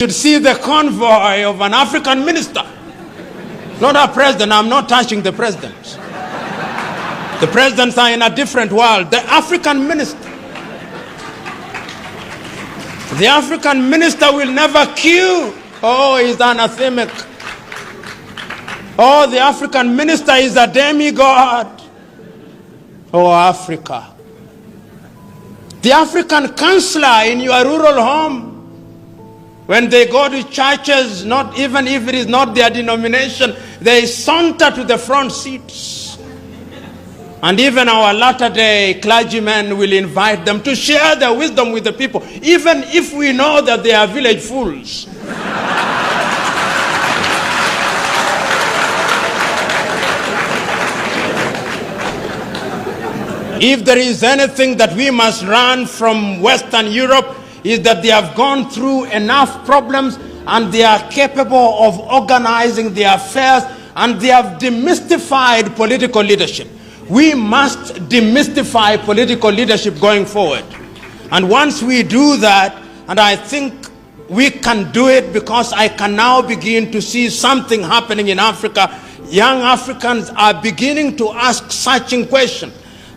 should see the convoy of an African minister, not our president. I'm not touching the presidents. The presidents are in a different world. The African minister. The African minister will never queue. Oh, he's anathemic. Oh, the African minister is a demigod. Oh, Africa. The African counselor in your rural home, when they go to churches, not even if it is not their denomination, they saunter to the front seats. And even our latter-day clergymen will invite them to share their wisdom with the people, even if we know that they are village fools. If there is anything that we must learn from Western Europe, is that they have gone through enough problems and they are capable of organizing their affairs, and they have demystified political leadership. We must demystify political leadership going forward. And once we do that, and I think we can do it because I can now begin to see something happening in Africa. Young Africans are beginning to ask searching questions.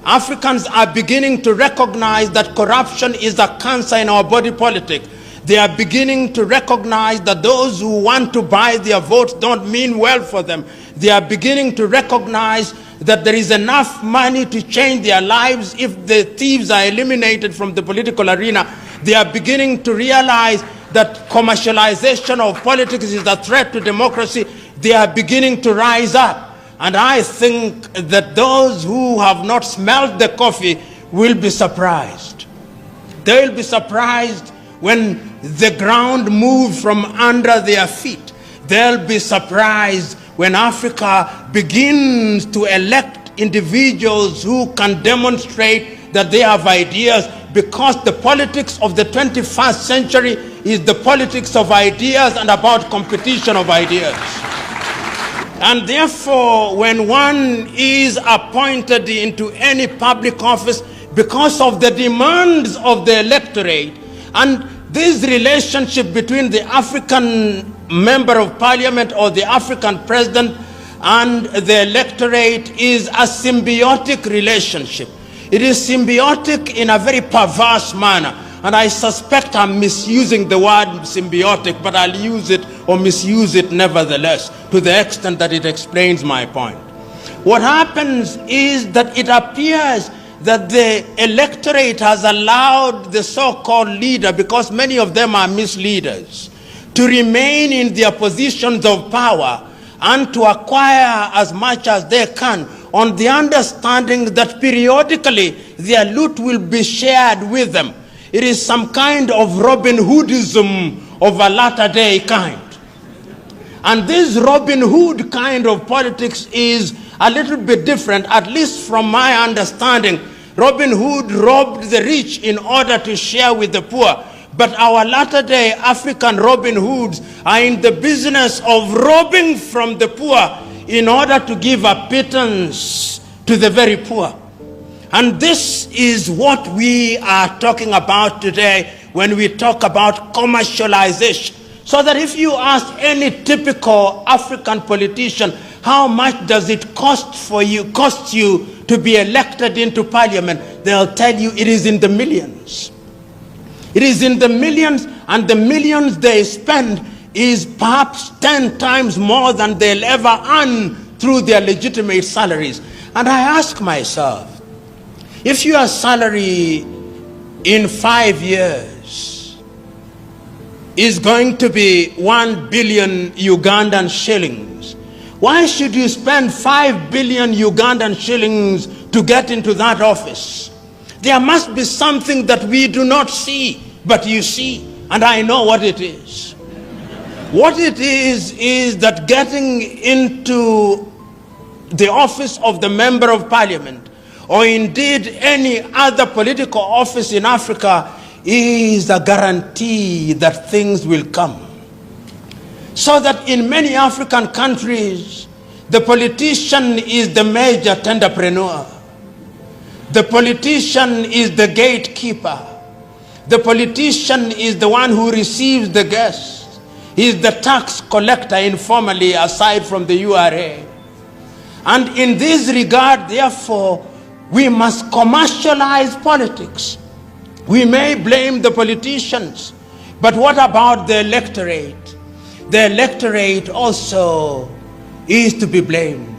Africans are beginning to recognize that corruption is a cancer in our body politic. They are beginning to recognize that those who want to buy their votes don't mean well for them. They are beginning to recognize that there is enough money to change their lives if the thieves are eliminated from the political arena. They are beginning to realize that commercialization of politics is a threat to democracy. They are beginning to rise up. And I think that those who have not smelled the coffee will be surprised. They will be surprised when the ground moves from under their feet. They'll be surprised when Africa begins to elect individuals who can demonstrate that they have ideas, because the politics of the 21st century is the politics of ideas and about competition of ideas. And therefore, when one is appointed into any public office because of the demands of the electorate, and this relationship between the African member of parliament or the African president and the electorate is a symbiotic relationship. It is symbiotic in a very perverse manner. And I suspect I'm misusing the word symbiotic, but I'll use it or misuse it nevertheless, to the extent that it explains my point. What happens is that it appears that the electorate has allowed the so-called leader, because many of them are misleaders, to remain in their positions of power and to acquire as much as they can, on the understanding that periodically their loot will be shared with them. It is some kind of Robin Hoodism of a latter-day kind. And this Robin Hood kind of politics is a little bit different, at least from my understanding. Robin Hood robbed the rich in order to share with the poor. But our latter-day African Robin Hoods are in the business of robbing from the poor in order to give a pittance to the very poor. And this is what we are talking about today when we talk about commercialization. So that if you ask any typical African politician, how much does it cost you to be elected into parliament, they'll tell you it is in the millions. It is in the millions, and the millions they spend is perhaps 10 times more than they'll ever earn through their legitimate salaries. And I ask myself, if your salary in 5 years is going to be 1 billion Ugandan shillings, why should you spend 5 billion Ugandan shillings to get into that office? There must be something that we do not see, but you see, and I know what it is. What it is that getting into the office of the Member of Parliament, or indeed any other political office in Africa, is a guarantee that things will come. So that in many African countries, the politician is the major tenderpreneur. The politician is the gatekeeper. The politician is the one who receives the guests. He is the tax collector informally aside from the URA. And in this regard, therefore, we must commercialize politics. We may blame the politicians, but what about the electorate? The electorate also is to be blamed.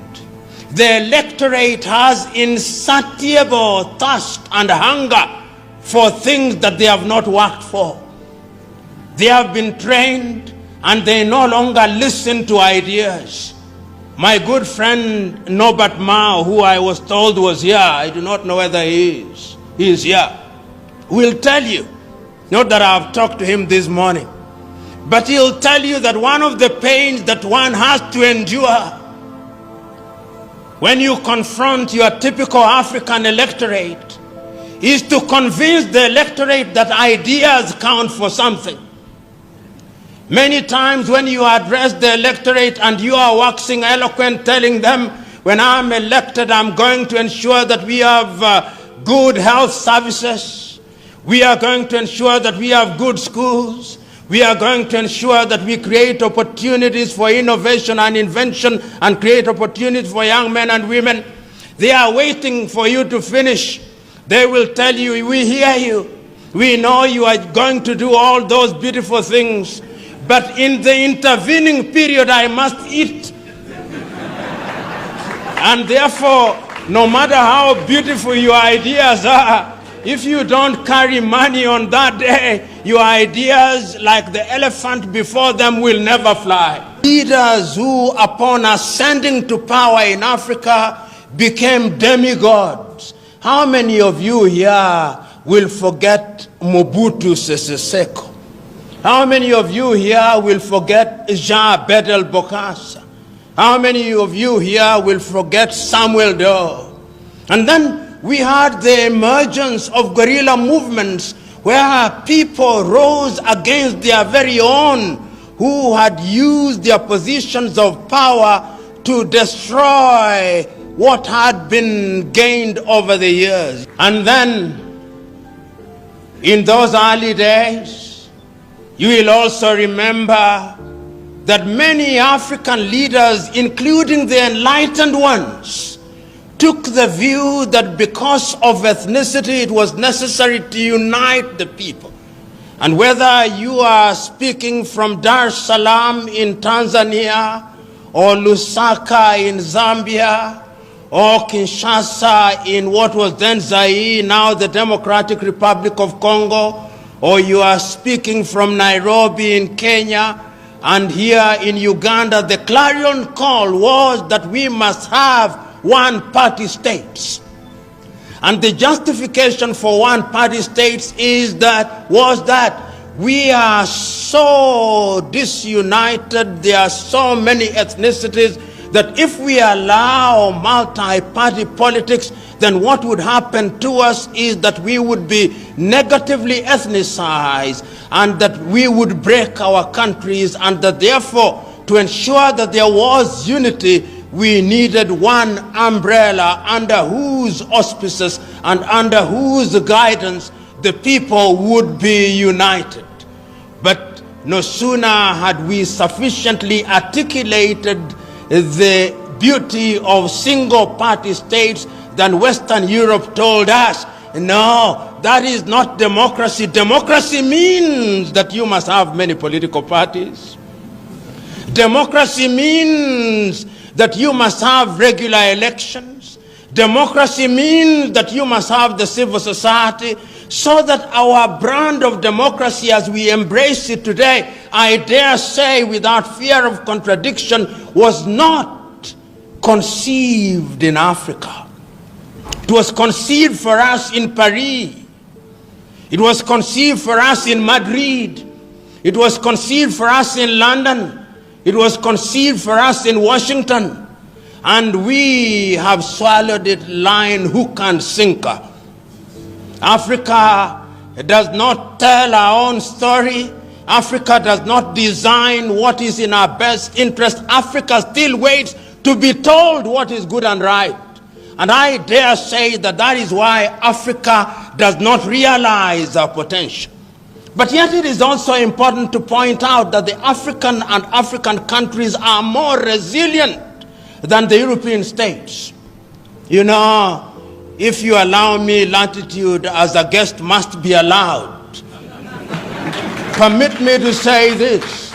The electorate has insatiable thirst and hunger for things that they have not worked for. They have been trained and they no longer listen to ideas. My good friend Norbert Mao, who I was told was here, I do not know whether he is here, will tell you, not that I have talked to him this morning, but he'll tell you that one of the pains that one has to endure when you confront your typical African electorate is to convince the electorate that ideas count for something. Many times when you address the electorate and you are waxing eloquent, telling them, when I'm elected, I'm going to ensure that we have good health services. We are going to ensure that we have good schools. We are going to ensure that we create opportunities for innovation and invention and create opportunities for young men and women. They are waiting for you to finish. They will tell you, we hear you. We know you are going to do all those beautiful things. But in the intervening period, I must eat. And therefore, no matter how beautiful your ideas are, if you don't carry money on that day, your ideas, like the elephant before them, will never fly. Leaders who, upon ascending to power in Africa, became demigods. How many of you here will forget Mobutu Sese Seko? How many of you here will forget Jean Bedel Bokassa? How many of you here will forget Samuel Doe? And then we had the emergence of guerrilla movements where people rose against their very own who had used their positions of power to destroy what had been gained over the years. And then, in those early days, you will also remember that many African leaders, including the enlightened ones, took the view that because of ethnicity it was necessary to unite the people. And whether you are speaking from Dar es Salaam in Tanzania, or Lusaka in Zambia, or Kinshasa in what was then Zaire, now the Democratic Republic of Congo, or you are speaking from Nairobi in Kenya, and here in Uganda, the clarion call was that we must have one-party states. And the justification for one-party states was that we are so disunited, there are so many ethnicities, that if we allow multi-party politics, then what would happen to us is that we would be negatively ethnicized and that we would break our countries, and that therefore, to ensure that there was unity, we needed one umbrella under whose auspices and under whose guidance the people would be united. But no sooner had we sufficiently articulated the beauty of single-party states than Western Europe told us, no, that is not democracy. Democracy means that you must have many political parties. Democracy means that you must have regular elections. Democracy means that you must have the civil society, so that our brand of democracy as we embrace it today, I dare say without fear of contradiction, was not conceived in Africa. It was conceived for us in Paris. It was conceived for us in Madrid. It was conceived for us in London. It was conceived for us in Washington. And we have swallowed it line, hook, and sinker. Africa does not tell our own story. Africa does not design what is in our best interest. Africa still waits to be told what is good and right. And I dare say that that is why Africa does not realize our potential. But yet it is also important to point out that the African and African countries are more resilient than the European states. You know, if you allow me latitude as a guest must be allowed, permit me to say this.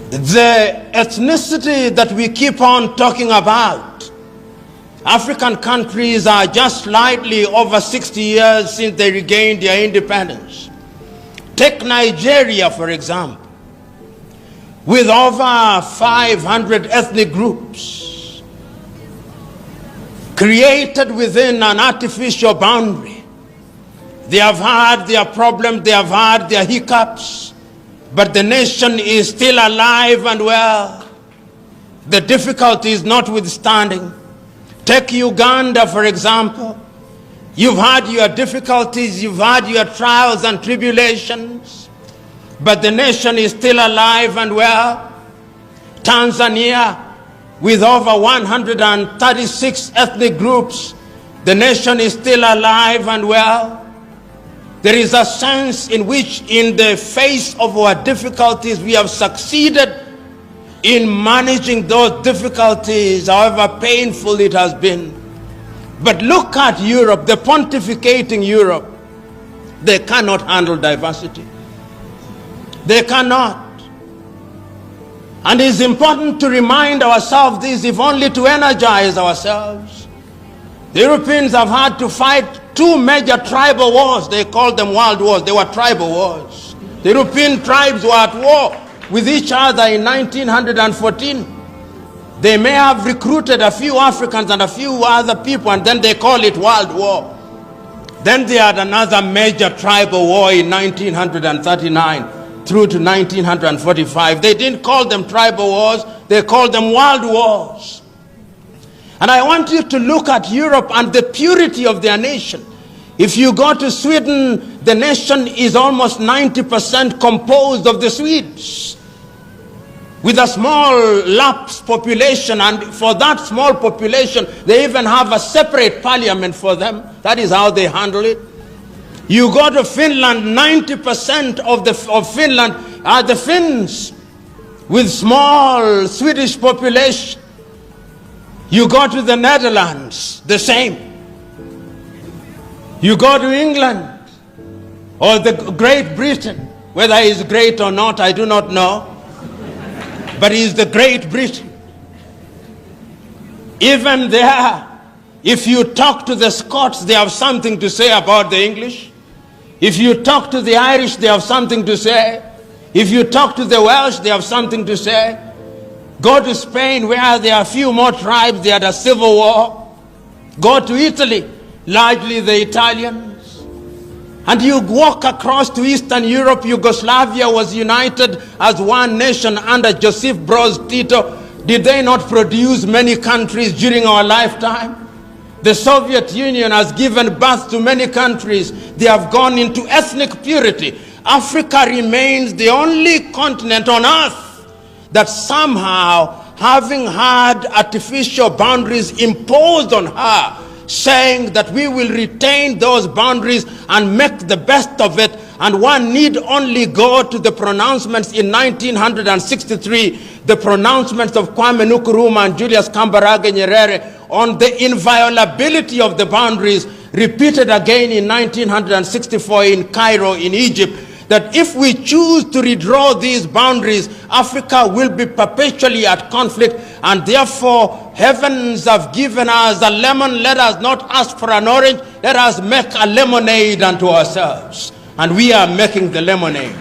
The ethnicity that we keep on talking about, African countries are just slightly over 60 years since they regained their independence. Take Nigeria, for example, with over 500 ethnic groups created within an artificial boundary. They have had their problems, they have had their hiccups, but the nation is still alive and well. The difficulties notwithstanding. Take Uganda, for example. You've had your difficulties, you've had your trials and tribulations, but the nation is still alive and well. Tanzania, with over 136 ethnic groups, the nation is still alive and well. There is a sense in which, in the face of our difficulties, we have succeeded in managing those difficulties, however painful it has been. But look at Europe, the pontificating Europe. They cannot handle diversity. They cannot. And it's important to remind ourselves this, if only to energize ourselves. The Europeans have had to fight two major tribal wars. They called them world wars. They were tribal wars. The European tribes were at war with each other in 1914. They may have recruited a few Africans and a few other people, and then they call it World War. Then they had another major tribal war in 1939 through to 1945. They didn't call them tribal wars, they called them world wars. And I want you to look at Europe and the purity of their nation. If you go to Sweden, the nation is almost 90% composed of the Swedes, with a small lapsed population, and for that small population, they even have a separate parliament for them. That is how they handle it. You go to Finland, 90% of Finland are the Finns, with small Swedish population. You go to the Netherlands, the same. You go to England, or the Great Britain, whether it's great or not, I do not know. But it's the Great Britain. Even there, if you talk to the Scots, they have something to say about the English. If you talk to the Irish, they have something to say. If you talk to the Welsh, they have something to say. Go to Spain, where there are a few more tribes, they had a civil war. Go to Italy, largely the Italians. And you walk across to Eastern Europe. Yugoslavia was united as one nation under Joseph Broz Tito. Did they not produce many countries during our lifetime? The Soviet Union has given birth to many countries. They have gone into ethnic purity. Africa remains the only continent on earth that somehow, having had artificial boundaries imposed on her, saying that we will retain those boundaries and make the best of it, and one need only go to the pronouncements in 1963, the pronouncements of Kwame Nkrumah and Julius Kambarage Nyerere on the inviolability of the boundaries, repeated again in 1964 in Cairo in Egypt, that if we choose to redraw these boundaries, Africa will be perpetually at conflict, and therefore heavens have given us a lemon. Let us not ask for an orange, let us make a lemonade unto ourselves. And we are making the lemonade.